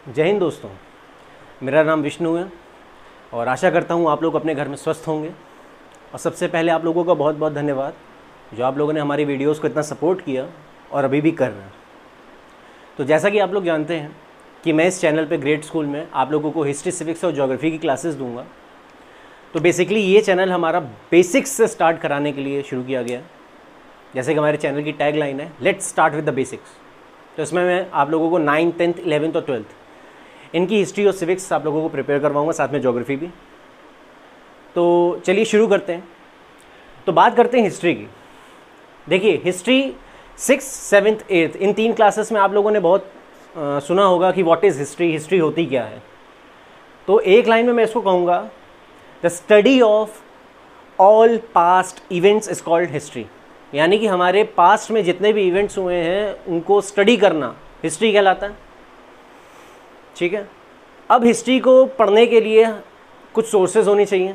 जय हिंद दोस्तों, मेरा नाम विष्णु है और आशा करता हूँ आप लोग अपने घर में स्वस्थ होंगे। और सबसे पहले आप लोगों का बहुत बहुत धन्यवाद जो आप लोगों ने हमारी वीडियोस को इतना सपोर्ट किया और अभी भी कर रहे हैं। तो जैसा कि आप लोग जानते हैं कि मैं इस चैनल पे ग्रेड स्कूल में आप लोगों को हिस्ट्री, सिविक्स और ज्योग्राफी की क्लासेस दूंगा। तो बेसिकली ये चैनल हमारा बेसिक्स से स्टार्ट कराने के लिए शुरू किया गया। जैसे कि हमारे चैनल की टैग लाइन है, let's start with the basics. तो इसमें मैं आप लोगों को 9th, 10th, 11th और 12th इनकी हिस्ट्री और सिविक्स आप लोगों को प्रिपेयर करवाऊंगा, साथ में ज्योग्राफी भी। तो चलिए शुरू करते हैं। तो बात करते हैं हिस्ट्री की। देखिए, हिस्ट्री 6th, 7th, 8th इन 3 क्लासेस में आप लोगों ने बहुत सुना होगा कि व्हाट इज़ हिस्ट्री, हिस्ट्री होती क्या है। तो एक लाइन में मैं इसको कहूँगा, the study of all past events is called history. यानी कि हमारे पास्ट में जितने भी इवेंट्स हुए हैं उनको स्टडी करना हिस्ट्री कहलाता है। ठीक है। अब हिस्ट्री को पढ़ने के लिए कुछ सोर्सेज होनी चाहिए।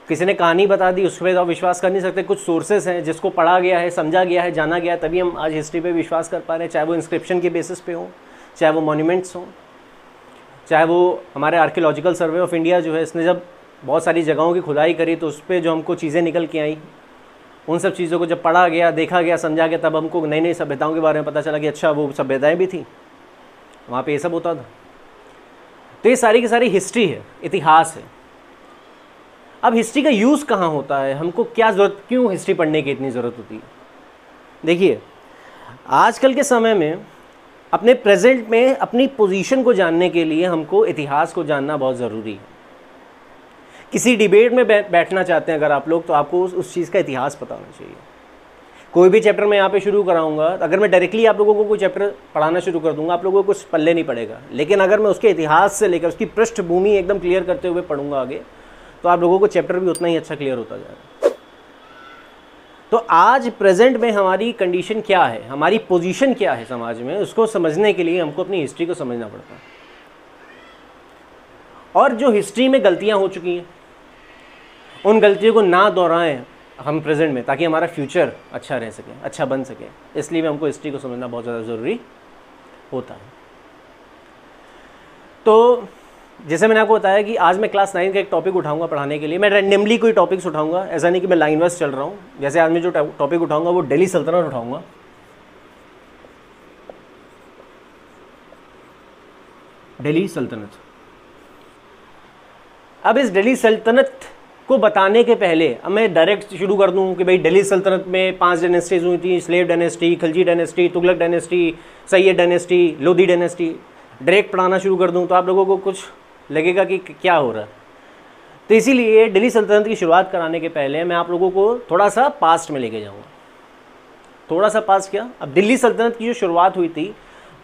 किसी ने कहानी बता दी उस पर तो आप विश्वास कर नहीं सकते। कुछ सोर्सेज हैं जिसको पढ़ा गया है, समझा गया है, जाना गया है, तभी हम आज हिस्ट्री पे विश्वास कर पा रहे हैं। चाहे वो इंस्क्रिप्शन के बेसिस पे हो, चाहे वो मॉन्यूमेंट्स हों, चाहे वो हमारे आर्कियोलॉजिकल सर्वे ऑफ इंडिया जो है, इसने जब बहुत सारी जगहों की खुदाई करी तो उस पर जो हमको चीज़ें निकल के आई, उन सब चीज़ों को जब पढ़ा गया, देखा गया, समझा गया, तब हमको नई नई सभ्यताओं के बारे में पता चला कि अच्छा वो सभ्यताएँ भी थी, वहाँ पे ये सब होता था। तो ये सारी की सारी हिस्ट्री है, इतिहास है। अब हिस्ट्री का यूज़ कहाँ होता है, हमको क्या ज़रूरत, क्यों हिस्ट्री पढ़ने की इतनी ज़रूरत होती है। देखिए, आजकल के समय में अपने प्रेजेंट में अपनी पोजीशन को जानने के लिए हमको इतिहास को जानना बहुत ज़रूरी है। किसी डिबेट में बैठना चाहते हैं अगर आप लोग, तो आपको उस चीज़ का इतिहास पता होना चाहिए। कोई भी चैप्टर मैं यहाँ पे शुरू कराऊंगा, अगर मैं डायरेक्टली आप लोगों को कोई चैप्टर पढ़ाना शुरू कर दूंगा, आप लोगों को कुछ पल्ले नहीं पड़ेगा। लेकिन अगर मैं उसके इतिहास से लेकर उसकी पृष्ठभूमि एकदम क्लियर करते हुए पढ़ूंगा आगे, तो आप लोगों को चैप्टर भी उतना ही अच्छा क्लियर होता जाएगा। तो आज प्रेजेंट में हमारी कंडीशन क्या है, हमारी पोजीशन क्या है समाज में, उसको समझने के लिए हमको अपनी हिस्ट्री को समझना पड़ता है। और जो हिस्ट्री में गलतियाँ हो चुकी हैं उन गलतियों को ना दोहराएं हम प्रेजेंट में, ताकि हमारा फ्यूचर अच्छा रह सके, अच्छा बन सके। इसलिए भी हमको हिस्ट्री को समझना बहुत ज़्यादा ज़रूरी होता है। तो जैसे मैंने आपको बताया कि आज मैं क्लास 9 का एक टॉपिक उठाऊंगा पढ़ाने के लिए। मैं रैंडमली कोई टॉपिक्स उठाऊंगा, ऐसा नहीं कि मैं लाइन वाइज चल रहा हूँ। जैसे आज मैं जो टॉपिक उठाऊंगा वो दिल्ली सल्तनत उठाऊंगा। दिल्ली सल्तनत। अब इस दिल्ली सल्तनत को बताने के पहले अब मैं डायरेक्ट शुरू कर दूं कि भाई दिल्ली सल्तनत में 5 डायनेस्टीज हुई थी, slave dynasty, Khilji dynasty, Tughlaq dynasty, Syed dynasty, Lodhi dynasty. Direct पढ़ाना शुरू कर दूं तो आप लोगों को कुछ लगेगा कि क्या हो रहा है। तो इसीलिए दिल्ली सल्तनत की शुरुआत कराने के पहले मैं आप लोगों को थोड़ा सा पास्ट में लेके जाऊँगा। थोड़ा सा पास्ट क्या, अब दिल्ली सल्तनत की जो शुरुआत हुई थी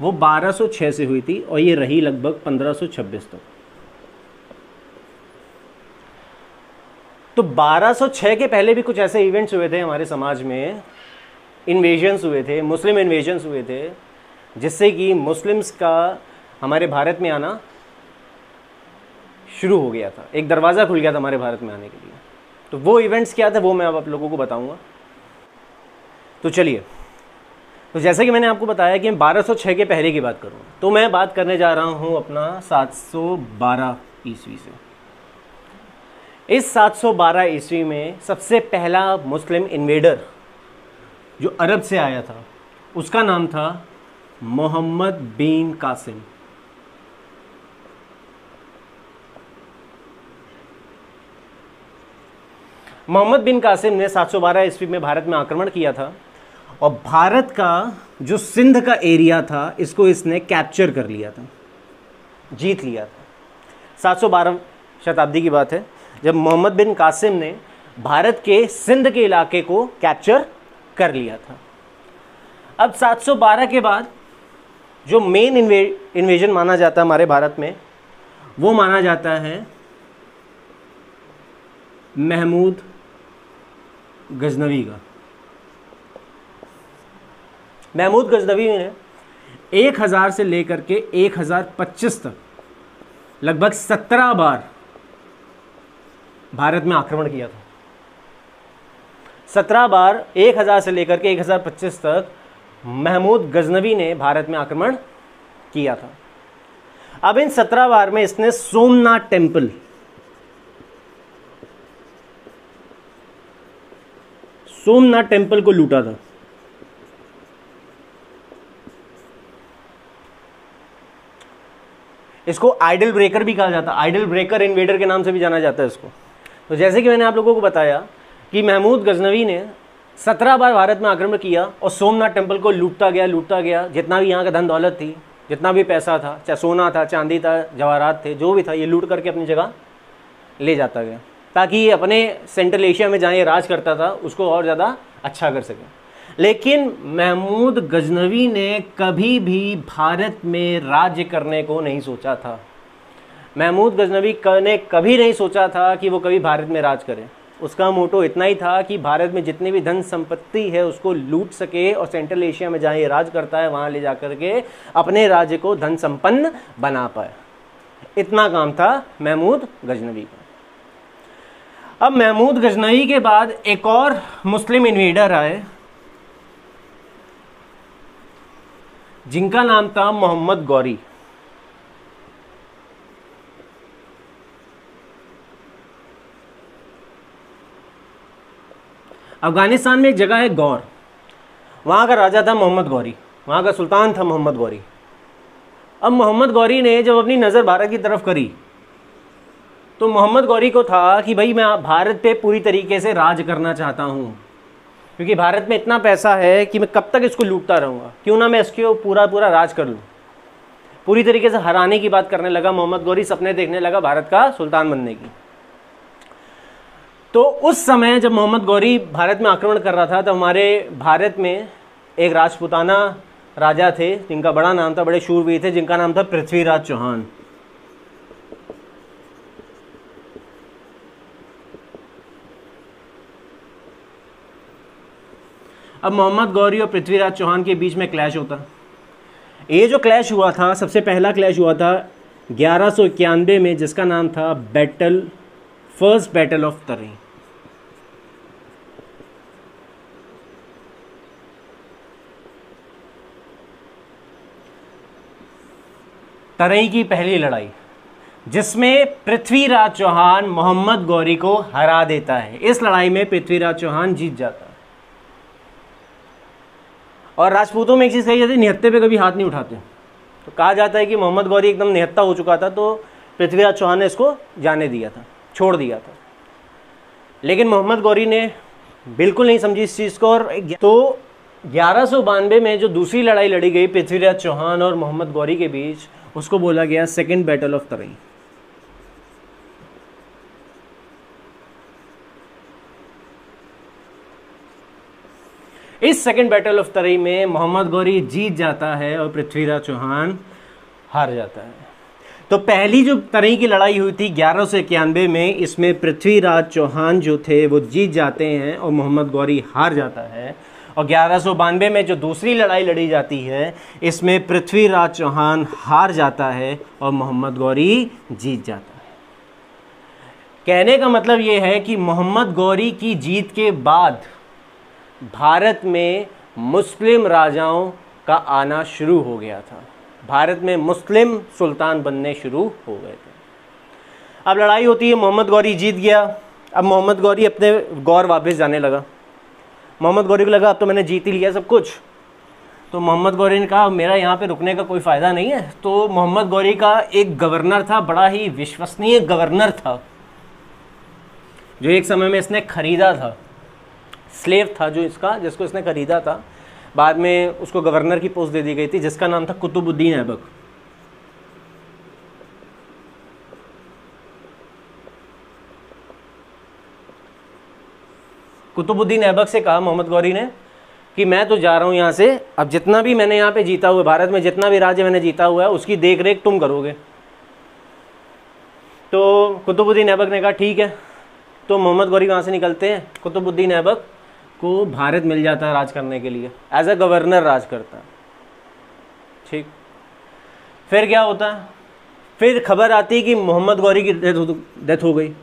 वो 1206 से हुई थी और ये रही लगभग 1526 तक। तो 1206 के पहले भी कुछ ऐसे इवेंट्स हुए थे हमारे समाज में, इन्वेजन्स हुए थे, मुस्लिम इन्वेजन्स हुए थे, जिससे कि मुस्लिम्स का हमारे भारत में आना शुरू हो गया था। एक दरवाज़ा खुल गया था हमारे भारत में आने के लिए। तो वो इवेंट्स क्या थे वो मैं अब आप लोगों को बताऊंगा। तो चलिए, तो जैसे कि मैंने आपको बताया कि मैं 1206 के पहले की बात करूँ, तो मैं बात करने जा रहा हूँ अपना 712 ईस्वी से। इस 712 ईस्वी में सबसे पहला मुस्लिम इन्वेडर जो अरब से आया था उसका नाम था मोहम्मद बिन कासिम। मोहम्मद बिन कासिम ने 712 ईस्वी में भारत में आक्रमण किया था और भारत का जो सिंध का एरिया था इसको इसने कैप्चर कर लिया था, जीत लिया था। 712 शताब्दी की बात है जब मोहम्मद बिन कासिम ने भारत के सिंध के इलाके को कैप्चर कर लिया था। अब 712 के बाद जो मेन इन्वेजन माना जाता है हमारे भारत में, वो माना जाता है महमूद गजनवी का। महमूद गजनवी ने 1000 से लेकर के 1025 तक लगभग 17 बार भारत में आक्रमण किया था। 17 बार 1000 से लेकर के 1025 तक महमूद गजनवी ने भारत में आक्रमण किया था। अब इन 17 वार में इसने सोमनाथ टेम्पल को लूटा था। इसको आइडल ब्रेकर भी कहा जाता है, आइडल ब्रेकर इन्वेडर के नाम से भी जाना जाता है इसको। तो जैसे कि मैंने आप लोगों को बताया कि महमूद गजनवी ने 17 बार भारत में आक्रमण किया और सोमनाथ टेम्पल को लूटता गया। जितना भी यहाँ का धन दौलत थी, जितना भी पैसा था, चाहे सोना था, चांदी था, जवाहरात थे, जो भी था, ये लूट करके अपनी जगह ले जाता गया, ताकि ये अपने सेंट्रल एशिया में जहाँ ये राज करता था उसको और ज़्यादा अच्छा कर सके। लेकिन महमूद गजनवी ने कभी भी भारत में राज्य करने को नहीं सोचा था। महमूद गजनवी ने कभी नहीं सोचा था कि वो कभी भारत में राज करे। उसका मोटो इतना ही था कि भारत में जितनी भी धन संपत्ति है उसको लूट सके और सेंट्रल एशिया में जहाँ ये राज करता है वहाँ ले जा करके अपने राज्य को धन संपन्न बना पाए। इतना काम था महमूद गजनवी का। अब महमूद गजनवी के बाद एक और मुस्लिम इन्वेडर आए जिनका नाम था मोहम्मद गौरी। अफगानिस्तान में एक जगह है गौर, वहां का राजा था मोहम्मद गौरी, वहां का सुल्तान था मोहम्मद गौरी। अब मोहम्मद गौरी ने जब अपनी नज़र भारत की तरफ करी तो मोहम्मद गौरी को था कि भाई मैं भारत पे पूरी तरीके से राज करना चाहता हूँ, क्योंकि भारत में इतना पैसा है कि मैं कब तक इसको लूटता रहूँगा, क्यों ना मैं इसके पूरा राज कर लूँ। पूरी तरीके से हराने की बात करने लगा मोहम्मद गौरी, सपने देखने लगा भारत का सुल्तान बनने की। तो उस समय जब मोहम्मद गौरी भारत में आक्रमण कर रहा था तो हमारे भारत में एक राजपूताना राजा थे जिनका बड़ा नाम था, बड़े शूरवीर थे, जिनका नाम था पृथ्वीराज चौहान। अब मोहम्मद गौरी और पृथ्वीराज चौहान के बीच में क्लैश होता। ये जो क्लैश हुआ था, सबसे पहला क्लैश हुआ था 1191 में, जिसका नाम था first battle of Tarain. Tarain की पहली लड़ाई, जिसमें पृथ्वीराज चौहान मोहम्मद गौरी को हरा देता है। इस लड़ाई में पृथ्वीराज चौहान जीत जाता है। और राजपूतों में एक चीज़ कही जाती है, निहत्थे पे कभी हाथ नहीं उठाते। तो कहा जाता है कि मोहम्मद गौरी एकदम निहत्था हो चुका था तो पृथ्वीराज चौहान ने इसको जाने दिया था, छोड़ दिया था। लेकिन मोहम्मद गौरी ने बिल्कुल नहीं समझी इस चीज़ को। और तो 1192 में जो दूसरी लड़ाई लड़ी गई पृथ्वीराज चौहान और मोहम्मद गौरी के बीच, उसको बोला गया सेकेंड बैटल ऑफ तराइन। इस सेकेंड बैटल ऑफ तराइन में मोहम्मद गौरी जीत जाता है और पृथ्वीराज चौहान हार जाता है। तो पहली जो तराइन की लड़ाई हुई थी 1191 में, इसमें पृथ्वीराज चौहान जो थे वो जीत जाते हैं और मोहम्मद गौरी हार जाता है। और 1192 में जो दूसरी लड़ाई लड़ी जाती है, इसमें पृथ्वीराज चौहान हार जाता है और मोहम्मद गौरी जीत जाता है। कहने का मतलब ये है कि मोहम्मद गौरी की जीत के बाद भारत में मुस्लिम राजाओं का आना शुरू हो गया था। भारत में मुस्लिम सुल्तान बनने शुरू हो गए थे। अब लड़ाई होती है, मोहम्मद गौरी जीत गया। अब मोहम्मद गौरी अपने गौर वापस जाने लगा। मोहम्मद गौरी को लगा अब तो मैंने जीत ही लिया सब कुछ। तो मोहम्मद गौरी ने कहा मेरा यहाँ पे रुकने का कोई फ़ायदा नहीं है। तो मोहम्मद गौरी का एक गवर्नर था, बड़ा ही विश्वसनीय गवर्नर था, जो एक समय में इसने खरीदा था, स्लेव था जिसको इसने खरीदा था। बाद में उसको गवर्नर की पोस्ट दे दी गई थी, जिसका नाम था कुतुबुद्दीन ऐबक। कुतुबुद्दीन ऐबक से कहा मोहम्मद गौरी ने कि मैं तो जा रहा हूँ यहाँ से, अब जितना भी मैंने यहाँ पे जीता हुआ, भारत में जितना भी राज्य मैंने जीता हुआ है उसकी देख रेख तुम करोगे। तो कुतुबुद्दीन ऐबक ने कहा ठीक है। तो मोहम्मद गौरी कहाँ से निकलते हैं, कुतुबुद्दीन ऐबक को भारत मिल जाता है राज करने के लिए, एज अ गवर्नर राज करता है। ठीक, फिर क्या होता है, फिर खबर आती है कि मोहम्मद गौरी की डेथ हो गई।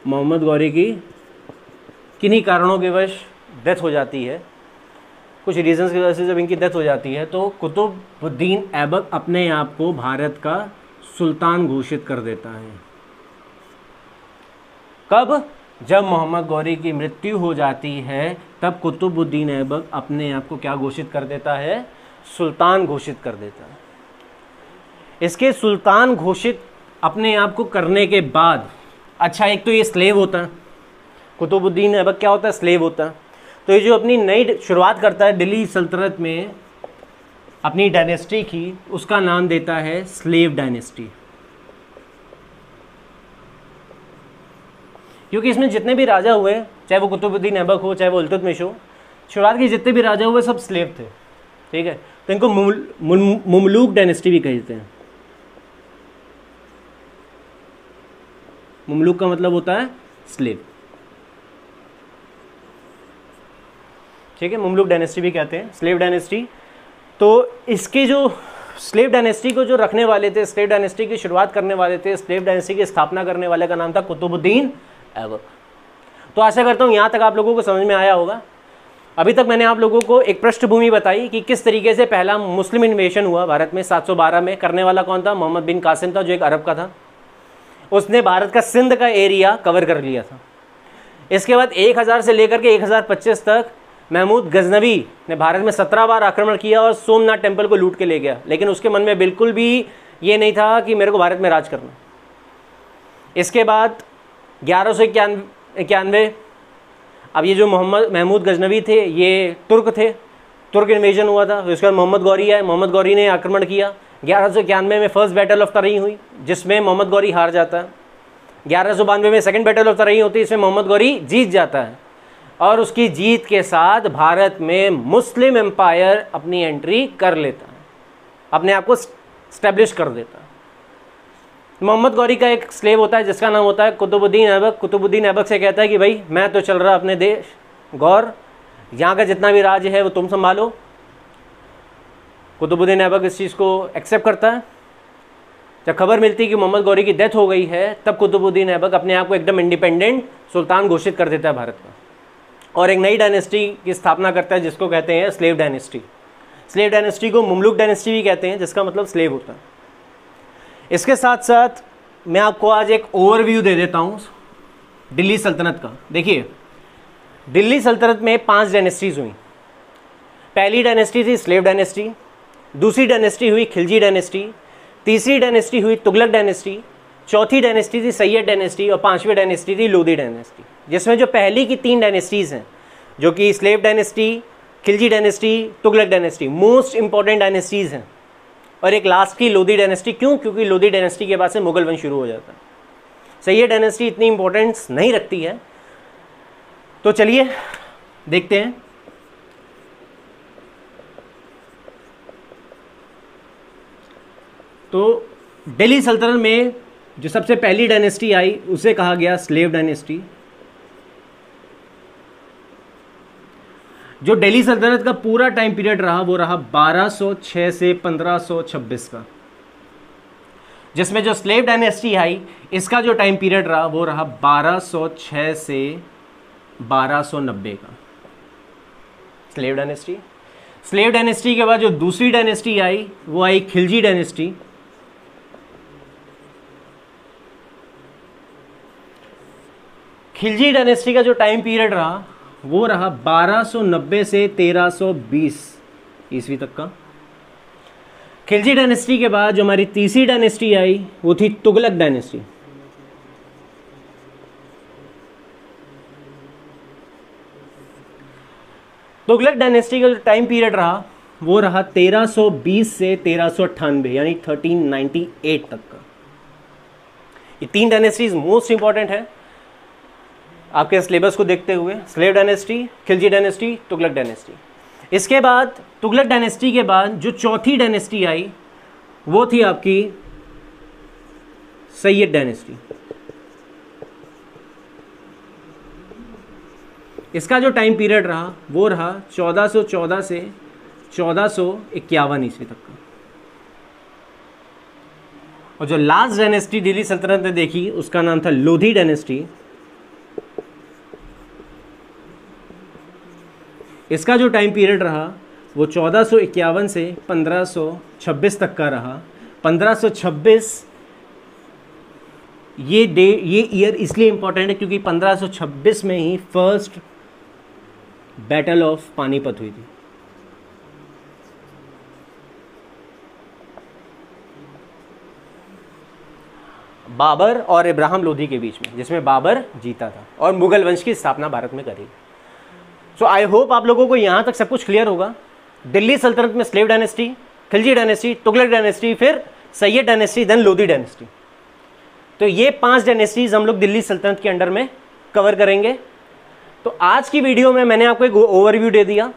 मोहम्मद गौरी की किन्हीं कारणों के वश डेथ हो जाती है। कुछ रीजंस की वजह से जब इनकी डेथ हो जाती है तो कुतुबुद्दीन ऐबक अपने आप को भारत का सुल्तान घोषित कर देता है। कब? जब मोहम्मद गौरी की मृत्यु हो जाती है तब कुतुबुद्दीन ऐबक अपने आप को क्या घोषित कर देता है? सुल्तान घोषित कर देता है। इसके सुल्तान घोषित अपने आप को करने के बाद, अच्छा एक तो ये स्लेव होता है, कुतुबुद्दीन ऐबक क्या होता है? स्लेव होता है। तो ये जो अपनी नई शुरुआत करता है दिल्ली सल्तनत में अपनी डायनेस्टी की, उसका नाम देता है स्लेव डायनेस्टी, क्योंकि इसमें जितने भी राजा हुए, चाहे वो कुतुबुद्दीन ऐबक हो चाहे वो इल्तुतमिश हो, शुरुआत के जितने भी राजा हुए सब स्लेव थे, ठीक है। तो इनको मुमलूक डायनेस्टी भी कहते हैं। मुमलूक का मतलब होता है स्लेव, ठीक है, मुमलूक डायनेस्टी भी कहते हैं, स्लेव डायनेस्टी। तो इसके जो स्लेव डायनेस्टी को जो रखने वाले थे, स्लेव डायनेस्टी की शुरुआत करने वाले थे, स्लेव डायनेस्टी की स्थापना करने वाले का नाम था कुतुबुद्दीन ऐबक। तो आशा करता हूँ यहाँ तक आप लोगों को समझ में आया होगा। अभी तक मैंने आप लोगों को एक पृष्ठभूमि बताई कि किस तरीके से पहला मुस्लिम इन्वेशन हुआ भारत में 712 में। करने वाला कौन था? मोहम्मद बिन कासिम था, जो एक अरब का था। उसने भारत का सिंध का एरिया कवर कर लिया था। इसके बाद 1000 से लेकर के 1025 तक महमूद गजनवी ने भारत में 17 बार आक्रमण किया और सोमनाथ टेम्पल को लूट के ले गया, लेकिन उसके मन में बिल्कुल भी ये नहीं था कि मेरे को भारत में राज करना। इसके बाद 1191, अब ये जो महमूद गजनवी थे ये तुर्क थे, तुर्क इन्वेजन हुआ था। उसके बाद मोहम्मद गौरी आए, मोहम्मद गौरी ने आक्रमण किया। 1191 में फर्स्ट बैटल ऑफ तराइन हुई जिसमें मोहम्मद गौरी हार जाता है। 1192 में सेकंड बैटल ऑफ तराइन होती है, इसमें मोहम्मद गौरी जीत जाता है और उसकी जीत के साथ भारत में मुस्लिम एम्पायर अपनी एंट्री कर लेता है, अपने आप को स्टैब्लिश कर देता है। मोहम्मद गौरी का एक स्लेव होता है जिसका नाम होता है कुतुबुद्दीन ऐबक। कुतुबुद्दीन ऐबक से कहता है कि भाई मैं तो चल रहा अपने देश गौर, यहाँ का जितना भी राज्य है वो तुम संभालो। कुतुबुद्दीन ऐबक इस चीज़ को एक्सेप्ट करता है। जब खबर मिलती है कि मोहम्मद गौरी की डेथ हो गई है तब कुतुबुद्दीन ऐबक अपने आप को एकदम इंडिपेंडेंट सुल्तान घोषित कर देता है भारत का और एक नई डायनेस्टी की स्थापना करता है जिसको कहते हैं स्लेव डायनेस्टी। स्लेव डायनेस्टी को मुमलुक डायनेस्टी भी कहते हैं जिसका मतलब स्लेव होता है। इसके साथ साथ मैं आपको आज एक ओवरव्यू दे देता हूँ दिल्ली सल्तनत का। देखिए, दिल्ली सल्तनत में 5 डायनेस्टीज हुई। पहली डायनेस्टी थी स्लेव डायनेस्टी, दूसरी डायनेस्टी हुई खिलजी डायनेस्टी, तीसरी डायनेस्टी हुई तुगलक डायनेस्टी, चौथी डायनेस्टी थी सैयद डायनेस्टी और 5वीं डायनेस्टी थी लोधी डायनेस्टी। जिसमें जो पहली की 3 डायनेस्टीज हैं जो कि slave dynasty, Khilji dynasty, Tughlaq dynasty most important dynasties हैं, और एक लास्ट की लोधी डायनेस्टी। क्यों? क्योंकि लोधी डायनेस्टी के बाद से मुगल वंश शुरू हो जाता है। सैयद डायनेस्टी इतनी इंपॉर्टेंस नहीं रखती है। तो चलिए देखते हैं। तो दिल्ली सल्तनत में जो सबसे पहली डायनेस्टी आई उसे कहा गया स्लेव डायनेस्टी। जो दिल्ली सल्तनत का पूरा टाइम पीरियड रहा वो रहा 1206 से 1526 का, जिसमें जो स्लेव डायनेस्टी आई इसका जो टाइम पीरियड रहा वो रहा 1206 से 1290 का। Slave dynasty. स्लेव डायनेस्टी के बाद जो दूसरी डायनेस्टी आई वो आई खिलजी डायनेस्टी। खिलजी डायनेस्टी का जो टाइम पीरियड रहा वो रहा 1290 से 1320 ईस्वी तक का। खिलजी डायनेस्टी के बाद जो हमारी तीसरी डायनेस्टी आई वो थी तुगलक डायनेस्टी। तुगलक डायनेस्टी का जो टाइम पीरियड रहा वो रहा 1320 से 1398 यानी 1398 तक का। ये 3 डायनेस्टीज मोस्ट इंपॉर्टेंट है आपके सिलेबस को देखते हुए, slave dynasty, Khilji dynasty, Tughlaq dynasty. इसके बाद तुगलक डायनेस्टी के बाद जो चौथी डायनेस्टी आई वो थी आपकी सैयद डायनेस्टी। इसका जो टाइम पीरियड रहा वो रहा 1414 से 1451 ईस्वी तक का। और जो लास्ट डायनेस्टी दिल्ली सल्तनत ने देखी उसका नाम था लोधी डायनेस्टी। इसका जो टाइम पीरियड रहा वो 1451 से 1526 तक का रहा। 1526 ये ईयर इसलिए इंपॉर्टेंट है क्योंकि 1526 में ही फर्स्ट बैटल ऑफ पानीपत हुई थी। बाबर और इब्राहिम लोधी के बीच में, जिसमें बाबर जीता था और मुगल वंश की स्थापना भारत में करी। सो आई होप आप लोगों को यहां तक सब कुछ क्लियर होगा। दिल्ली सल्तनत में slave dynasty, Khilji dynasty, Tughlaq dynasty, फिर Sayyid dynasty, then Lodi dynasty. तो ये 5 डायनेस्टीज हम लोग दिल्ली सल्तनत के अंडर में कवर करेंगे। तो आज की वीडियो में मैंने आपको एक ओवरव्यू दे दिया,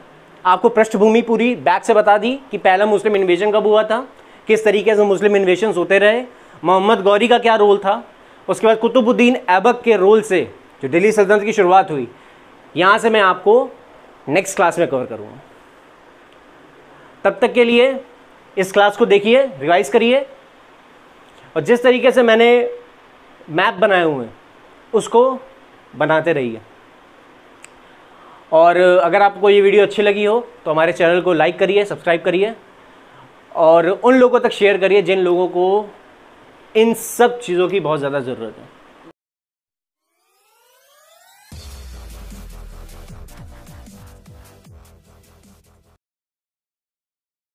आपको पृष्ठभूमि पूरी बैक से बता दी कि पहला मुस्लिम इन्वेजन कब हुआ था, किस तरीके से मुस्लिम इन्वेजन होते रहे, मोहम्मद गौरी का क्या रोल था, उसके बाद कुतुबुद्दीन ऐबक के रोल से जो दिल्ली सल्तनत की शुरुआत हुई, यहाँ से मैं आपको नेक्स्ट क्लास में कवर करूँगा। तब तक के लिए इस क्लास को देखिए, रिवाइज करिए और जिस तरीके से मैंने मैप बनाए हुए हैं उसको बनाते रहिए। और अगर आपको ये वीडियो अच्छी लगी हो तो हमारे चैनल को लाइक करिए, सब्सक्राइब करिए और उन लोगों तक शेयर करिए जिन लोगों को इन सब चीज़ों की बहुत ज़्यादा ज़रूरत है।